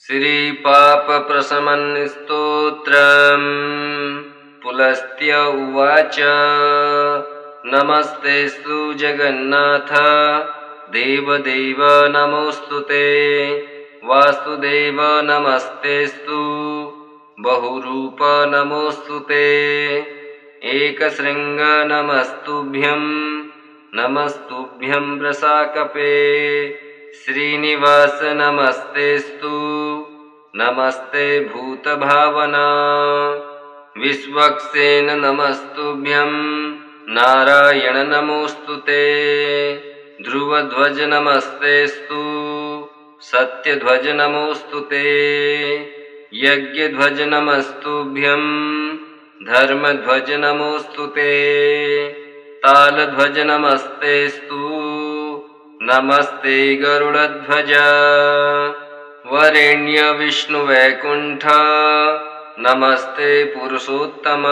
श्रीपापप्रशमनस्तोत्रम् पुलस्त्य उवाच। नमस्तेऽस्तु जगन्नाथ देवदेव नमोऽस्तुते। वासुदेव नमस्तेऽस्तु बहुरूप नमोऽस्तुते। एकशृङ्ग नमस्तुभ्यं नमस्तुभ्यं वृषाकपे। श्रीनिवास नमस्तेऽस्तु नमस्ते भूतभावना। विश्वक्सेन नमस्तुभ्यं नारायण नमोऽस्तुते। ध्रुवध्वज नमस्तेऽस्तु सत्यध्वज नमोऽस्तुते। यज्ञध्वज नमस्तुभ्यं धर्मध्वज नमोऽस्तुते। तालध्वज नमस्तेऽस्तु नमस्ते गरुडध्वज। वरेण्य विष्णुवैकुण्ठ नमस्ते पुरुषोत्तम।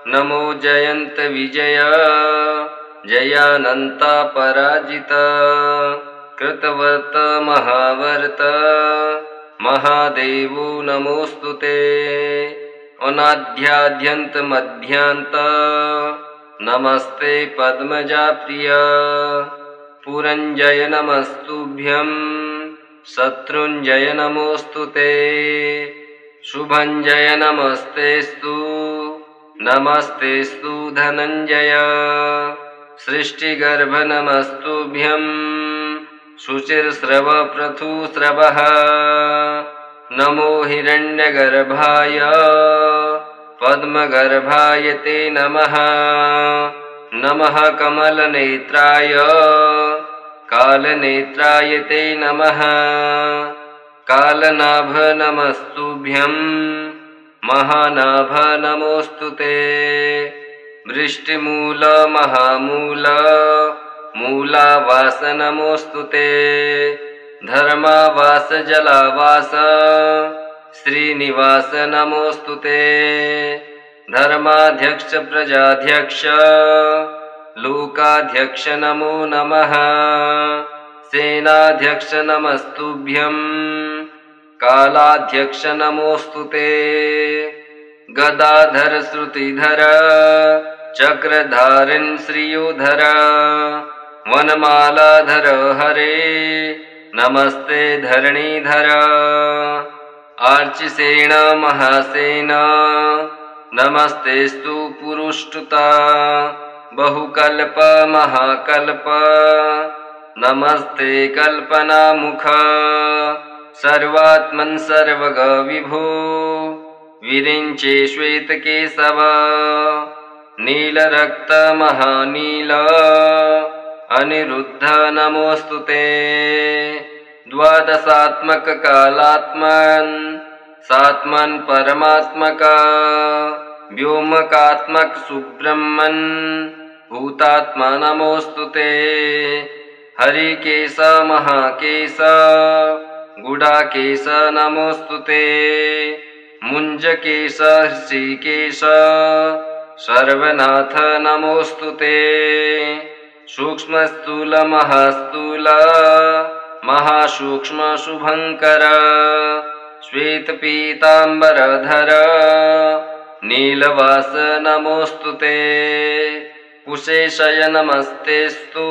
नमो जयन्त विजय जयानन्त पराजित। कृतवर्त महावर्त महादेवो नमोऽस्तुते। अनाद्याद्यन्त मध्यान्त नमस्ते पद्मजा प्रिय। पुरञ्जय नमस्तुभ्यं शत्रुञ्जय नमोऽस्तुते। शुभञ्जय नमस्तेऽस्तु नमस्तेऽस्तु धनञ्जय। सृष्टिगर्भ नमस्तुभ्यं शुचिर्स्रव पृथुस्रवः। नमो हिरण्यगर्भाय पद्मगर्भाय ते नमः। नमः कमलनेत्राय कालनेत्राय ते नमः। कालनाभ नमस्तुभ्यं महानाभ नमोऽस्तुते। वृष्टिमूल महामूल मूलावास नमोऽस्तुते। धर्मावास जलावास श्रीनिवास नमोऽस्तुते। धर्माध्यक्ष प्रजाध्यक्ष लोकाध्यक्ष नमो नमः। सेनाध्यक्ष नमस्तुभ्यं कालाध्यक्ष नमोऽस्तुते। गदाधर श्रुतिधर चक्रधारिन् श्रियोधर। वनमालाधर हरे नमस्ते धरणीधर। आर्चिसेन महासेन नमस्तेस्तु पुरुष्टुता। बहुकल्प महाकल्प नमस्ते कल्पनामुख। सर्वात्मन् सर्वग विभो विरिञ्चे श्वेतकेशव। नीलरक्त महानील अनिरुद्ध नमोऽस्तुते। द्वादशात्मक कालात्मन् सात्मन् परमात्मक। व्योमकात्मक सुब्रह्मन् भूतात्मा नमोऽस्तुते। हरिकेश महाकेश गुडाकेश नमोऽस्तुते। मुञ्जकेश ऋषिकेश सर्वनाथ नमोऽस्तुते। सूक्ष्मस्थूल महास्थूल महासूक्ष्म शुभङ्कर। श्वेतपीताम्बरधर नीलवास नमोऽस्तुते। कुशेशय नमस्तेस्तु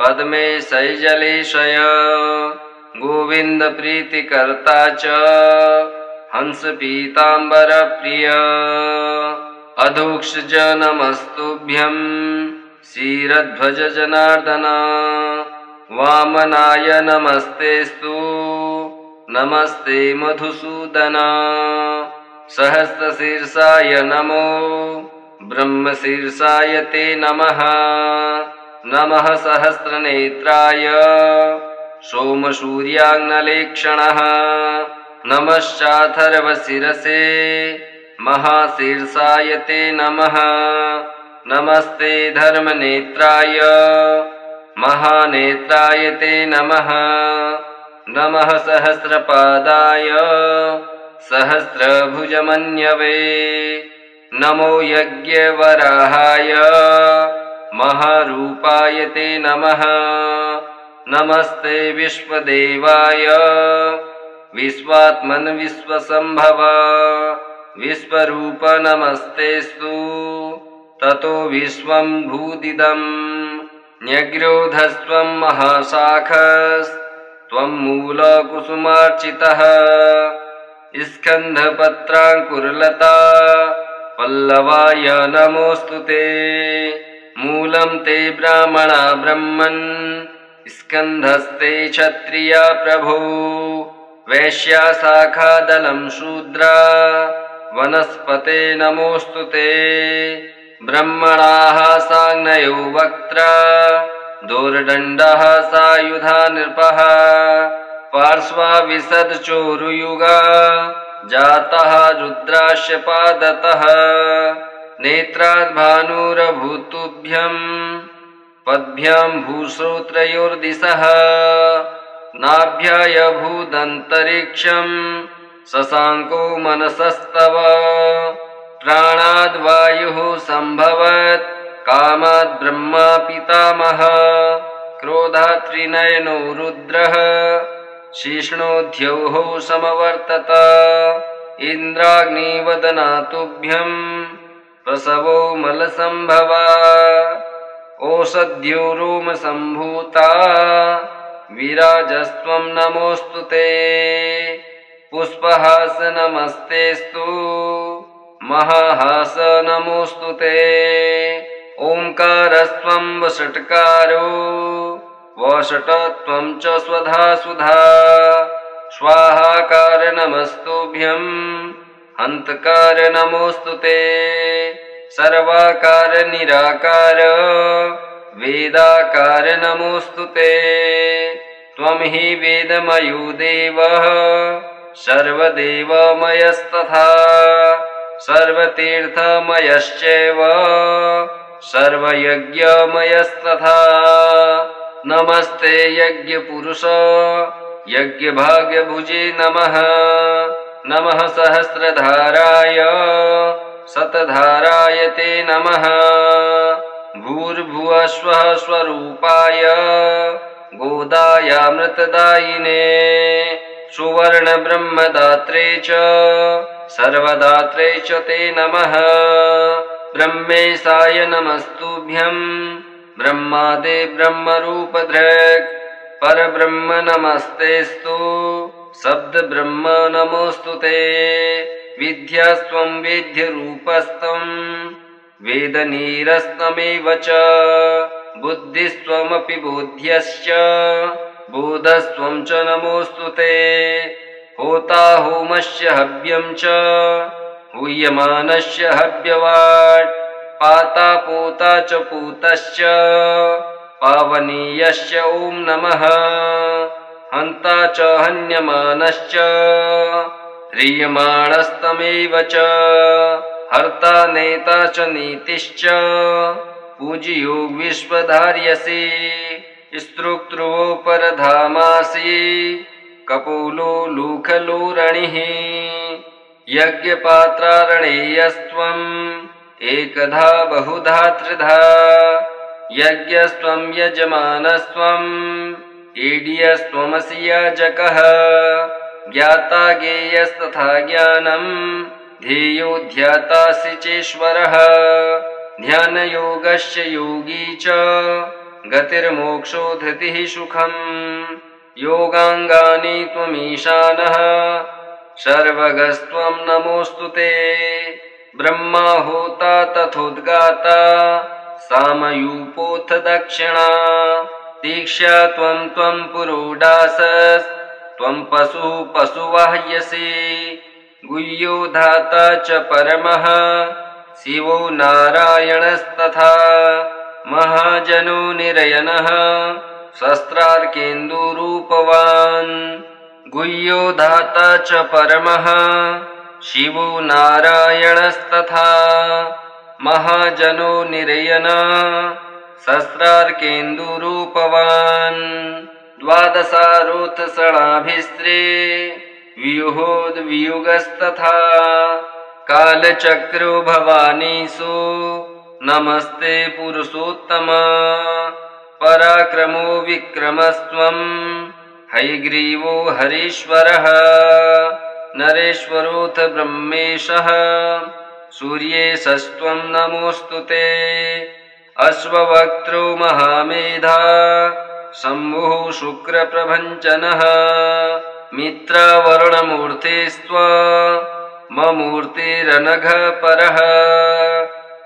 पद्मे शैजलेशय। गोविन्द प्रीतिकर्ता च हंस पीताम्बर प्रिय। अधोक्षज नमस्तुभ्यं क्षीरध्वज जनार्दन। वामनाय नमस्तेस्तु नमस्ते मधुसूदन। सहस्रशीर्षाय नमो ब्रह्मशीर्षाय ते नमः। नमः सहस्रनेत्राय सोमसूर्याग्नलेक्षणः। नमश्चाथर्वशिरसे महाशीर्षाय ते नमः। नमस्ते धर्मनेत्राय महानेत्राय ते नमः। नमः सहस्रपादाय सहस्रभुजमन्यवे। नमो यज्ञवराहाय महारूपाय ते नमः। नमस्ते विश्वदेवाय विश्वात्मन् विश्वसम्भव विश्वरूप नमस्तेस्तु ततो विश्वं भूदिदम् न्यग्रोधस्त्वं महाशाखस्त्वं मूलकुसुमार्चितः स्कन्धपत्राङ्कुरलता पल्लवाय नमोऽस्तु ते मूलं ते ब्राह्मणा ब्रह्मन् स्कन्धस्ते क्षत्रिया प्रभो वैश्या शाखादलं शूद्रा वनस्पते नमोऽस्तु ते ब्रह्मणाः साग्नयो वक्त्रा दोर्दण्डः सायुधा नृपः पार्श्वा विशदचोरुयुगा जातः रुद्रास्य पादतः नेत्राद् भानुरभूतुभ्यं पद्भ्यां भूश्रोत्रयोर्दिशः नाभ्याय भूदन्तरिक्षं शशाङ्को मनसस्तव प्राणाद् वायुः सम्भवत् कामाद् ब्रह्मा पितामहः क्रोधात् त्रिनयनो रुद्रः शिष्णोऽध्यौः समवर्तत इन्द्राग्निवदनातुभ्यं प्रसवो मलसम्भवा ओषध्यो रोमसम्भूता विराजस्त्वं नमोऽस्तु ते पुष्पहास नमस्तेस्तु महाहास नमोऽस्तु ते ओंकारस्त्वं वषट्कारो वषटत्वं च स्वधा सुधा स्वाहाकार नमस्तुभ्यं हन्तकार नमोऽस्तु ते सर्वाकार निराकार वेदाकार नमोऽस्तु ते त्वं हि वेदमयो देवः सर्वदेवमयस्तथा सर्वतीर्थमयश्चैव सर्वयज्ञमयस्तथा नमस्ते यज्ञपुरुष यज्ञभाग्यभुजे नमः नमः सहस्रधाराय शतधाराय ते नमः भूर्भुवस्वः स्वरूपाय गोदायामृतदायिने सुवर्णब्रह्मदात्रे च सर्वदात्रे च ते नमः ब्रह्मेशाय नमस्तुभ्यं ब्रह्मादे ब्रह्मरूपधृक् परब्रह्म नमस्तेस्तु शब्दब्रह्म नमोऽस्तु ते विद्यास्त्वं वेद्यरूपस्त्वं वेदनीरस्त्वमेव च बुद्धिस्त्वमपि बोध्यश्च बोधस्त्वं च नमोऽस्तु ते होता होमस्य हव्यं च हूयमानस्य हव्यवाट् पाता पोता च पूतश्च पावनीयश्च ॐ नमः हन्ता च हन्यमानश्च ह्रियमाणस्तमेव च हर्ता नेता च नीतिश्च पूज्यो विश्वधार्यसि स्तोत्रो परधामासि कपोलो लूखलोरणिः यज्ञपात्रारणेयस्त्वम् एकधा बहुधा त्रिधा यज्ञस्त्वं यजमानस्त्वम् ईड्यस्त्वमसि याजकः ज्ञाता ज्ञेयस्तथा ज्ञानं ध्येयो ध्यातासि चेश्वरः ध्यानयोगस्य योगी च गतिर्मोक्षो धृतिः सुखम् योगाङ्गानि त्वमीशानः सर्वगस्त्वं नमोऽस्तु ते ब्रह्मा होता तथोद्गाता सामयूपोऽथ दक्षिणा दीक्षा त्वं पुरोडासस्त्वं पशुः पशुवाह्यसि गुह्यो धाता च परमः शिवो नारायणस्तथा महाजनो निरयनः शस्त्रार्केन्दुरूपवान् गुह्यो धाता च परमः शिवो नारायणस्तथा महाजनो निरयनः शस्त्रार्केन्दुरूपवान् द्वादशारोथ षडाभिस्त्रे व्यूहोद्वियुगस्तथा कालचक्रो भवानीसु नमस्ते पुरुषोत्तम पराक्रमो विक्रमस्त्वं हयग्रीवो हरीश्वरः नरेश्वरोऽथ ब्रह्मेशः सूर्येशस्त्वं नमोऽस्तु ते अश्ववक्त्रो महामेधा शम्भुः शुक्रप्रभञ्जनः मित्रावरुणमूर्तिस्त्वमूर्तिरनघः परः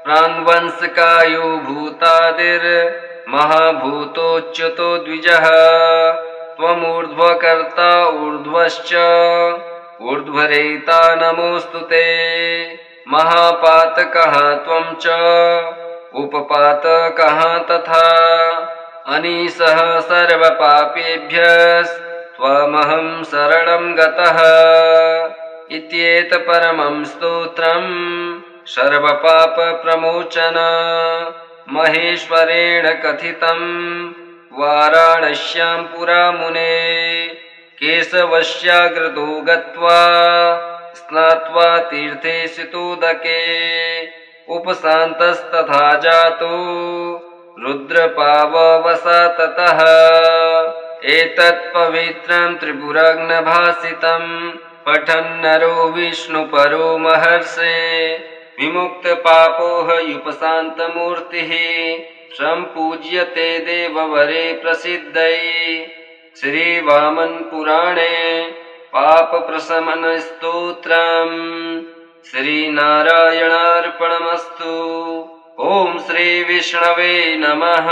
प्राङ्वंशकायो भूतादिर्महाभूतोच्युतो द्विजः त्वमूर्ध्वकर्ता ऊर्ध्वश्च ऊर्ध्वरेता नमोऽस्तु ते महापातकः त्वं च उपपातकः तथा अनीसः सर्वपापेभ्यस्त्वमहं शरणं गतः इत्येतत्परमं स्तोत्रम् सर्वपापप्रमोचन महेश्वरेण कथितम् वाराणस्यां पुरा मुने केशवस्याग्रतो गत्वा स्नात्वा तीर्थे सितोदके उपशान्तस्तथा जातो रुद्रपाववसा ततः एतत् पवित्रं त्रिपुराग्नभासितं पठन्नरो विष्णुपरो महर्षे विमुक्तपापो ह्युपशान्तमूर्तिः सम्पूज्यते देववरे प्रसिद्धै श्रीवामन पुराणे पापप्रशमनस्तोत्रम् श्रीनारायणार्पणमस्तु। ॐ श्रीविष्णवे नमः।